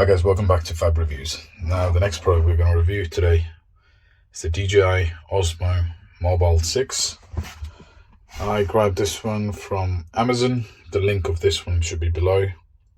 Hi guys, welcome back to Fab Reviews. Now the next product we're going to review today is the DJI Osmo Mobile 6. I grabbed this one from Amazon. The link of this one should be below.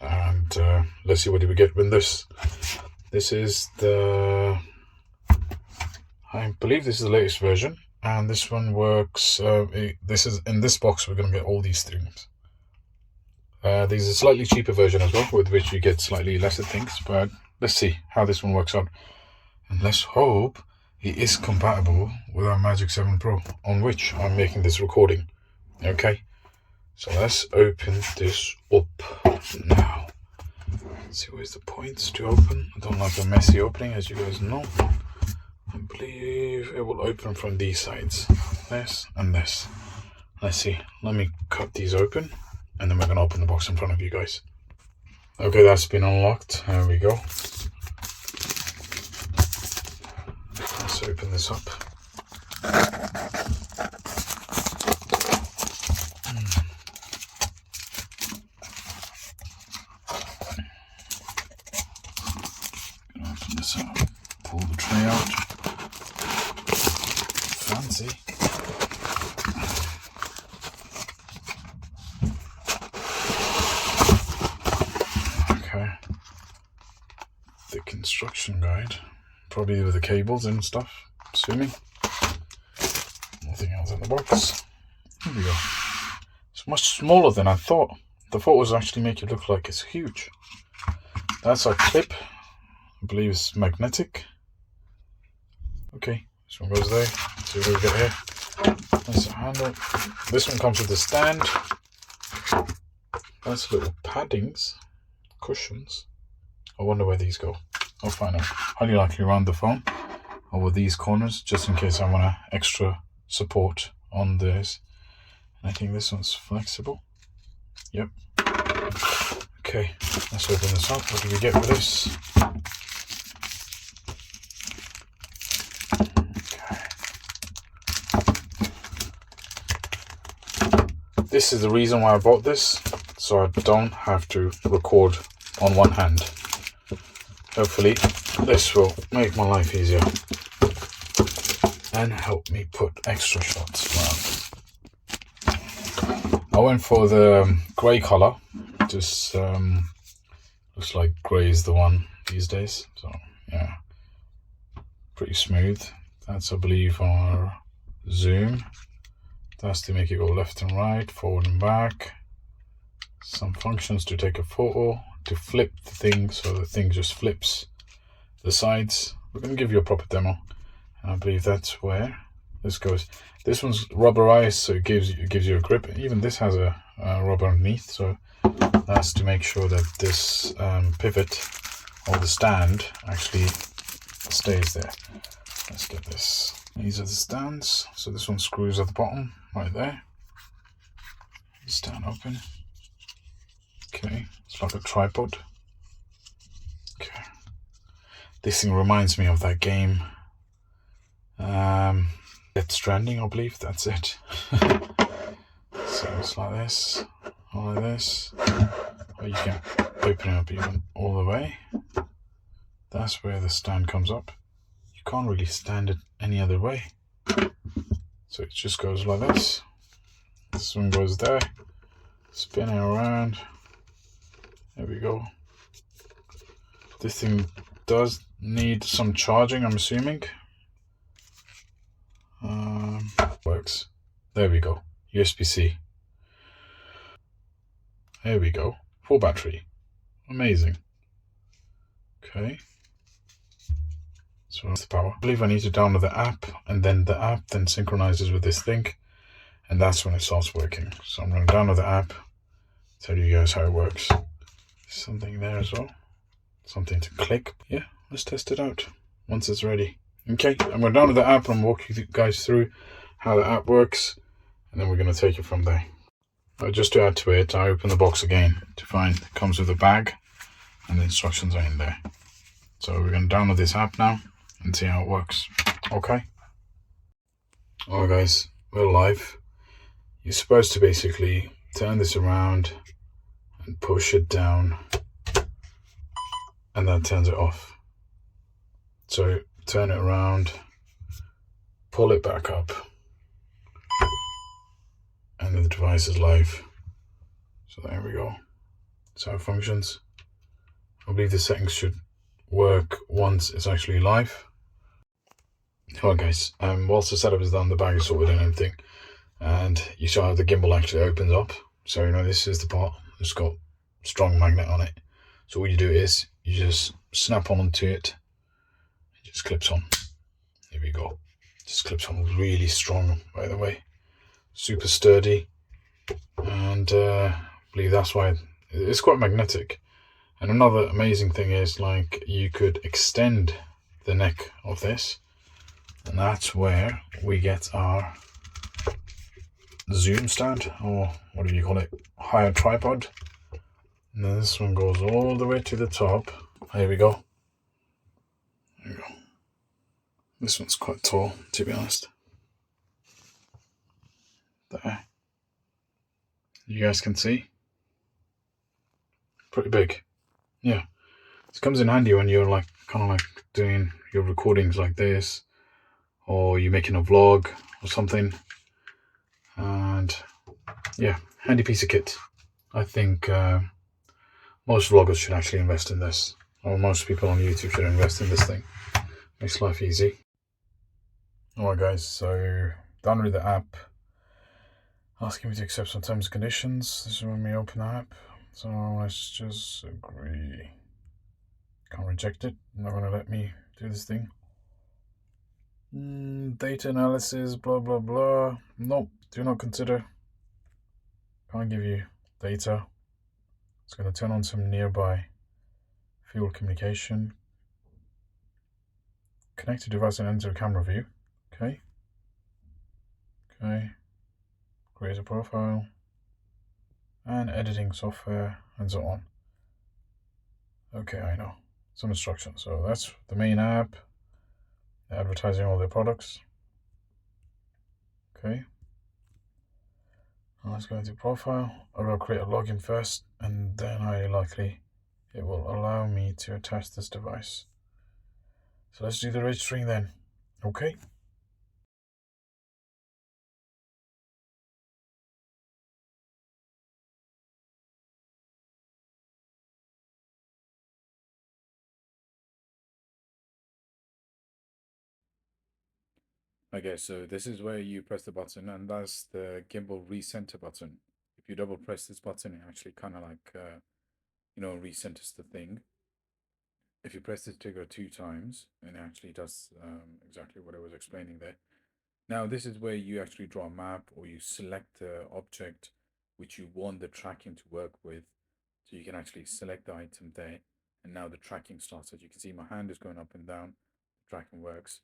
And let's see what do we get with this. This is the, I believe this is the latest version. And this one works, this is in this box we're going to get all these things. There's a slightly cheaper version as well, with which you get slightly lesser things, but let's see how this one works out. And let's hope it is compatible with our Magic 7 Pro, on which I'm making this recording. Okay, so let's open this up now. Let's see, where's the points to open? I don't like a messy opening, as you guys know. I believe it will open from these sides, this and this. Let's see, let me cut these open. And then we're going to open the box in front of you guys. Okay, that's been unlocked. There we go. Let's open this up. Gonna open this up. Pull the tray out. Fancy. The construction guide, probably with the cables and stuff, assuming. Nothing else in the box. Here we go. It's much smaller than I thought. The photos actually make it look like it's huge. That's our clip. I believe it's magnetic. Okay, this one goes there. Let's see what we got here. That's a handle. This one comes with a stand. That's little paddings, cushions. I wonder where these go. I'll find out. Highly likely around the phone over these corners, just in case I want extra support on this. And I think this one's flexible. Yep. Okay, let's open this up. What do we get with this? Okay. This is the reason why I bought this, so I don't have to record on one hand. Hopefully this will make my life easier and help me put extra shots around. I went for the grey colour. Just looks like grey is the one these days. So yeah, pretty smooth. That's, I believe, our zoom. That's to make it go left and right, forward and back. Some functions to take a photo, to flip the thing so the thing just flips the sides. We're going to give you a proper demo, and I believe that's where this goes. This one's rubberized, so it gives you a grip. Even this has a rubber underneath, so that's to make sure that this pivot or the stand actually stays there. Let's get this. These are the stands. So this one screws at the bottom right there. Stand open. Okay, it's like a tripod. Okay, this thing reminds me of that game, Death Stranding, I believe. That's it. So it's like this, all like this. Or you can open it up even all the way. That's where the stand comes up. You can't really stand it any other way. So it just goes like this. This one goes there, spin it around. There we go. This thing does need some charging, I'm assuming. Works. There we go. USB-C. There we go. Full battery. Amazing. Okay. So that's the power. I believe I need to download the app, and then the app then synchronizes with this thing, and that's when it starts working. So I'm going to download the app, tell you guys how it works. Something there as well, something to click. Yeah, let's test it out once it's ready. Okay, I'm going to download the app and walk you guys through how the app works, and then we're going to take it from there. Just to add to it, I open the box again to find it comes with a bag and the instructions are in there. So we're going to download this app now and see how it works. Okay. Alright guys, we're live. You're supposed to basically turn this around and push it down and then turns it off. So turn it around, pull it back up, and the device is live. So there we go. That's how it functions. I believe the settings should work once it's actually live. Alright guys, whilst the setup is done, the bag is sorted and everything, and you saw how the gimbal actually opens up. So you know, this is the part that's got strong magnet on it. So what you do is you just snap onto it. It just clips on. There we go. Just clips on really strong, by the way. Super sturdy, and I believe that's why it's quite magnetic. And another amazing thing is, like, you could extend the neck of this, and that's where we get our zoom stand, or what do you call it, higher tripod. And then this one goes all the way to the top. Here we go. There we go. This one's quite tall, to be honest. There. You guys can see. Pretty big. Yeah. This comes in handy when you're like kind of like doing your recordings like this, or you're making a vlog or something. And yeah, handy piece of kit. I think most vloggers should actually invest in this, or most people on YouTube should invest in this thing. Makes life easy. Alright guys, so done with the app. Asking me to accept some terms and conditions. This is when we open the app. So let's just agree. Can't reject it. Not gonna let me do this thing. Data analysis, blah blah blah. Nope, do not consider. Can't give you data. It's gonna turn on some nearby field communication. Connect to device and enter camera view. Okay. Okay. Create a profile. And editing software and so on. Okay, I know. Some instructions. So that's the main app. Advertising all their products. Okay. Now let's go into profile. I will create a login first, and then highly likely it will allow me to attach this device. So let's do the registering then. Okay. Okay, so this is where you press the button, and that's the gimbal recenter button. If you double press this button, it actually kind of like, recenters the thing. If you press this trigger 2 times, it actually does exactly what I was explaining there. Now, this is where you actually draw a map, or you select the object which you want the tracking to work with. So you can actually select the item there, and now the tracking starts. As you can see, my hand is going up and down. The tracking works.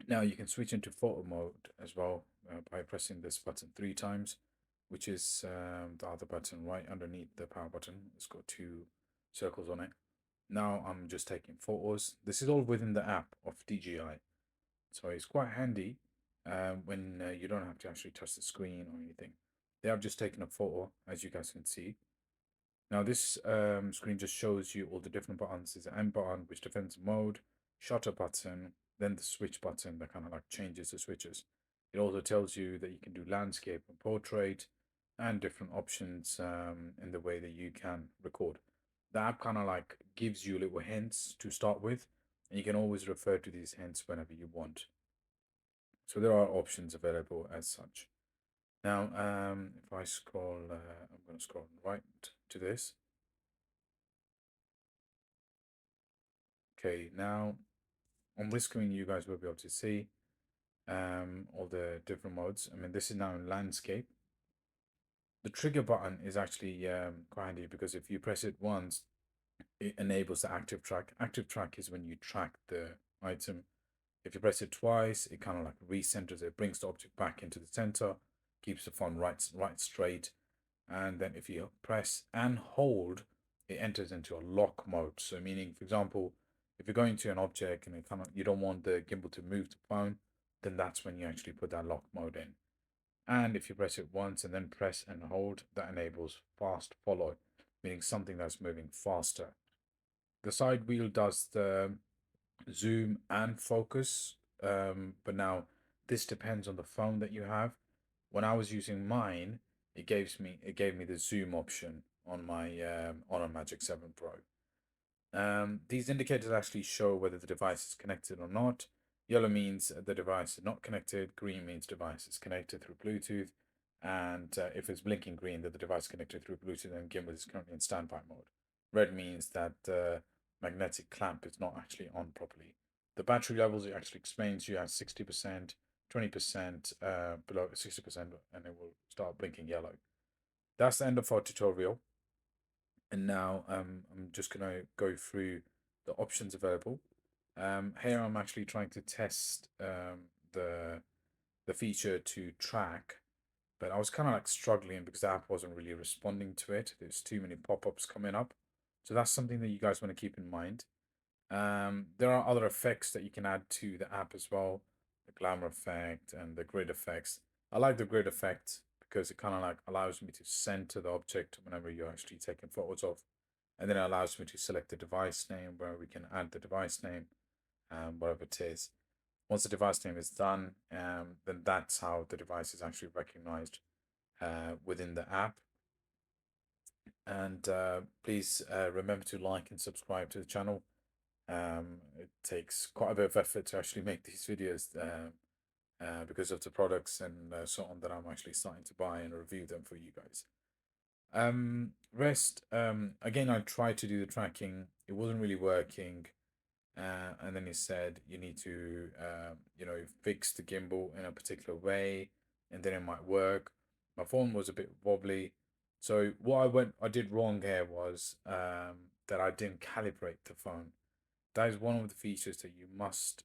Now you can switch into photo mode as well by pressing this button 3 times, which is the other button right underneath the power button. It's got 2 circles on it. Now I'm just taking photos. This is all within the app of DJI. So it's quite handy when you don't have to actually touch the screen or anything. They have just taken a photo, as you guys can see. Now this screen just shows you all the different buttons. There's an M button, which defends mode, shutter button, then the switch button that kind of like changes the switches. It also tells you that you can do landscape and portrait, and different options in the way that you can record. The app kind of like gives you little hints to start with, and you can always refer to these hints whenever you want. So there are options available as such. Now, if I scroll, I'm going to scroll right to this. Okay, now on this screen, you guys will be able to see all the different modes. I mean, this is now in landscape. The trigger button is actually quite handy, because if you press it once, it enables the ActiveTrack. ActiveTrack is when you track the item. If you press it twice, it kind of like recenters it, brings the object back into the center, keeps the phone right straight. And then if you press and hold, it enters into a lock mode. So meaning, for example, if you're going to an object and you don't want the gimbal to move the phone, then that's when you actually put that lock mode in. And if you press it once and then press and hold, that enables fast follow, meaning something that's moving faster. The side wheel does the zoom and focus, but now this depends on the phone that you have. When I was using mine, it gave me the zoom option on my on a Magic 7 Pro. These indicators actually show whether the device is connected or not. Yellow means the device is not connected. Green means device is connected through Bluetooth. And if it's blinking green, that the device is connected through Bluetooth and gimbal is currently in standby mode. Red means that the magnetic clamp is not actually on properly. The battery levels it actually explains you have 60%, 20%, below 60%, and it will start blinking yellow. That's the end of our tutorial. And now I'm just going to go through the options available. Here I'm actually trying to test the feature to track, but I was kind of like struggling because the app wasn't really responding to it. There's too many pop-ups coming up. So that's something that you guys want to keep in mind. There are other effects that you can add to the app as well, the glamour effect and the grid effects. I like the grid effect because it kind of like allows me to center the object whenever you're actually taking photos of, and then it allows me to select the device name where we can add the device name, whatever it is. Once the device name is done, then that's how the device is actually recognized within the app. And please remember to like and subscribe to the channel. It takes quite a bit of effort to actually make these videos because of the products and so on that I'm actually starting to buy and review them for you guys. Again, I tried to do the tracking. It wasn't really working. And then he said you need to, fix the gimbal in a particular way, and then it might work. My phone was a bit wobbly, so what I did wrong here was that I didn't calibrate the phone. That is one of the features that you must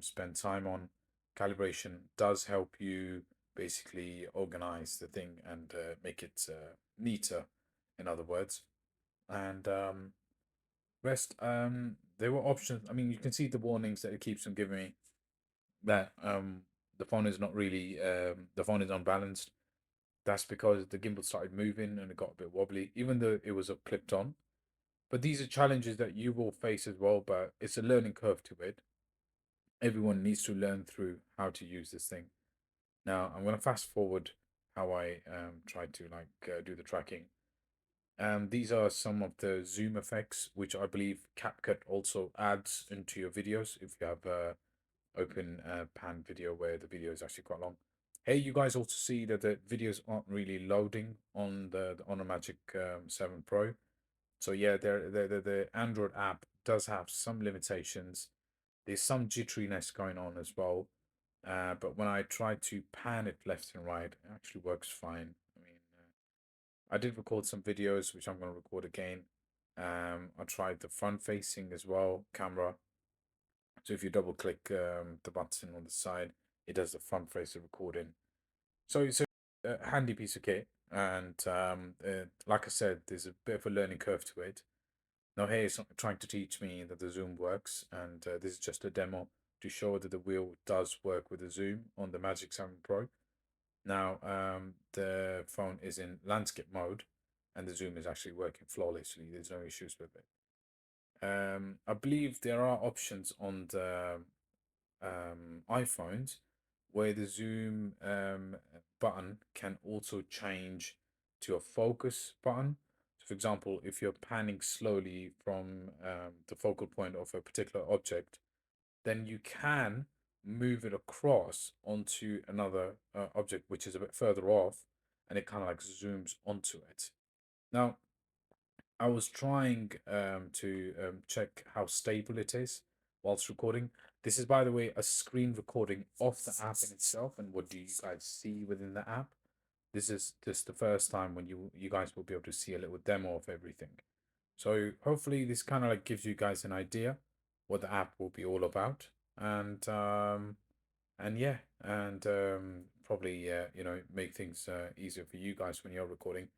spend time on. Calibration does help you basically organize the thing and make it neater, in other words. And there were options. I mean, you can see the warnings that it keeps on giving me that the phone is not really the phone is unbalanced. That's because the gimbal started moving and it got a bit wobbly, even though it was clipped on. But these are challenges that you will face as well, but it's a learning curve to it. Everyone needs to learn through how to use this thing. Now, I'm going to fast forward how I try to do the tracking. These are some of the zoom effects, which I believe CapCut also adds into your videos if you have open pan video where the video is actually quite long. Hey, you guys also see that the videos aren't really loading on the Magic 7 Pro. So yeah, the Android app does have some limitations. There's some jitteriness going on as well. But when I try to pan it left and right, it actually works fine. I mean, I did record some videos, which I'm going to record again. I tried the front facing as well, camera. So if you double click the button on the side, it does the front facing recording. So it's a handy piece of kit. And like I said, there's a bit of a learning curve to it. Now here it's trying to teach me that the zoom works, and this is just a demo to show that the wheel does work with the zoom on the Magic 7 Pro. Now the phone is in landscape mode, and the zoom is actually working flawlessly. There's no issues with it. I believe there are options on the iPhones where the zoom button can also change to a focus button. So for example, if you're panning slowly from the focal point of a particular object, then you can move it across onto another object which is a bit further off, and it kind of like zooms onto it. Now, I was trying to check how stable it is whilst recording. This is, by the way, a screen recording of the app in itself, and what do you guys see within the app. This is just the first time when you guys will be able to see a little demo of everything. So hopefully this kind of like gives you guys an idea what the app will be all about, and yeah, and probably make things easier for you guys when you're recording.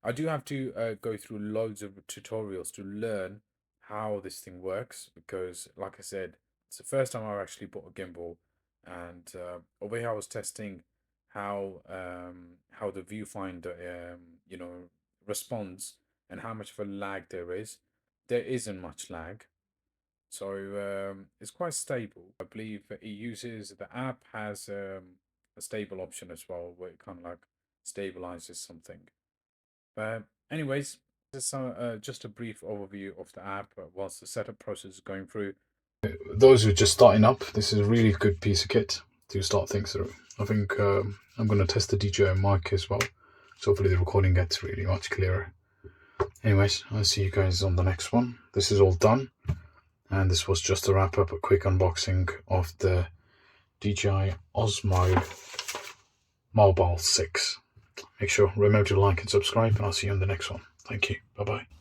I do have to go through loads of tutorials to learn how this thing works because, like I said, it's the first time I've actually bought a gimbal, and over here I was testing how the viewfinder responds and how much of a lag there is. there isn't much lag. So it's quite stable. I believe it uses, the app has a stable option as well, where it kind of like stabilizes something. But anyways, this is just a brief overview of the app whilst the setup process is going through. Those who are just starting up, this is a really good piece of kit to start things through. I think I'm going to test the DJI mic as well, so hopefully the recording gets really much clearer. Anyways, I'll see you guys on the next one. This is all done, and this was just a wrap up, a quick unboxing of the DJI Osmo Mobile 6. Make sure, remember to like and subscribe, and I'll see you on the next one. Thank you. Bye bye.